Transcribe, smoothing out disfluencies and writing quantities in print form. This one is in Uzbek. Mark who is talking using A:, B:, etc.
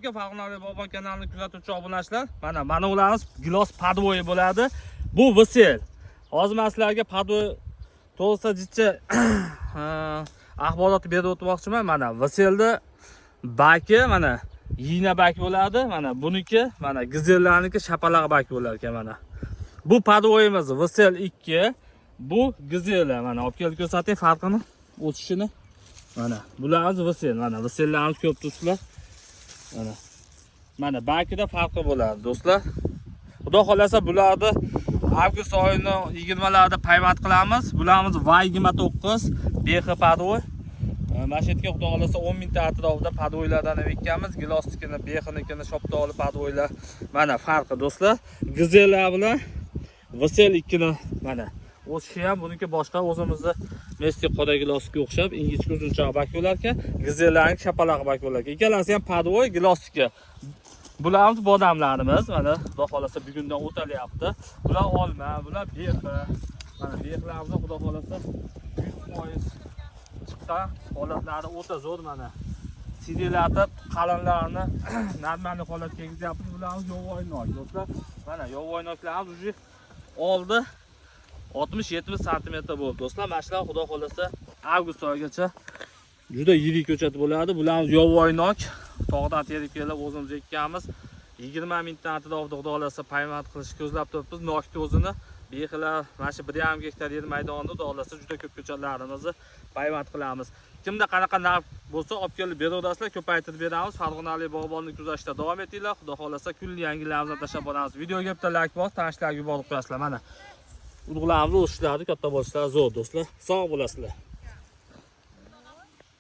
A: aka, Farg'onali Bobon kanalini kuzatuvchi obunachilar. Mana ularimiz gilos podvoyi bo'ladi. Bu Vesel. Hozir men sizlarga podvoy to'g'risida jicha axborot berib o'tmoqchiman. Mana Veselda baki, mana yina bak bo'ladi. Mana buniki, mana gizellarniki shapalaq bak bo'lar ekan mana. Bu podvoyimiz Vesel 2, bu gizeller. Mana olib kelib ko'rsating farqini, o'sishini. Mana bularimiz Vesel, mana Vesellarimiz ko'p do'stlar. Mana bakida farqi bo'ladi do'stlar. Xudo xolasa bularni avgust oyining 20larida payvand qilamiz. Bularimiz Y29 BX podvoy. Mana shu yerga xudo xolasa 10 mingta atrofida podvoylardan ekkanmiz. Gilostikini, BX-nikini shoptoli podvoylar. Mana farqi do'stlar. Gizellar bilan Vesel 2ni mana o'sishi ham buniki boshqa, o'zimizni Messi qoda gilostikka o'xshab ingichka uzunchoq bak bo'lar ekan. Gizellarning shapalaq bak bo'lar ekan. Ikkalasi ham podvoy gilostikka. Bularimiz bodamlarimiz, mana xudo xolasa bugundan o'talyapti. Bular olma, bular BX. Mana BXlarimiz xudo xolasa 100% chiqqan holatlari o'ta zo'r mana. Sidilatib qalinlarni normal holatga keltiryapmiz. Bularimiz yovvoyi do'stlar. Mana yovvoyi noklarimiz уже oldi 60-70 sm bo'ldi do'stlar. Mana shular xudo xolasa avgust oyigacha juda yirik ko'chat bo'ladi. Bularimiz yovvoyi nok. Tog'dan terib kelib o'zimiz ekkanmiz. 20 mingdan atrofida xudo xolasa payvand qilish ko'zlab turibmiz. Nokni o'zini bexlar mana shu 1,5 gektar yer maydonida xudo xolasa juda ko'p ko'chatlarimizni payvand qilamiz. Kimda qanaqa narx bo'lsa olib kelib beraverasizlar, ko'paytirib beramiz. Farg'onali bog'bonni kuzatishda davom etinglar. Xudo xolasa kunli yangilarimizni tashlab boramiz. Videoga bitta like bosib, tanishlarga yuborib qo'yasizlar. Mana urug'larimizni o'sishlari, katta bo'lishlari zo'r do'stlar. Sog' bo'lasizlar.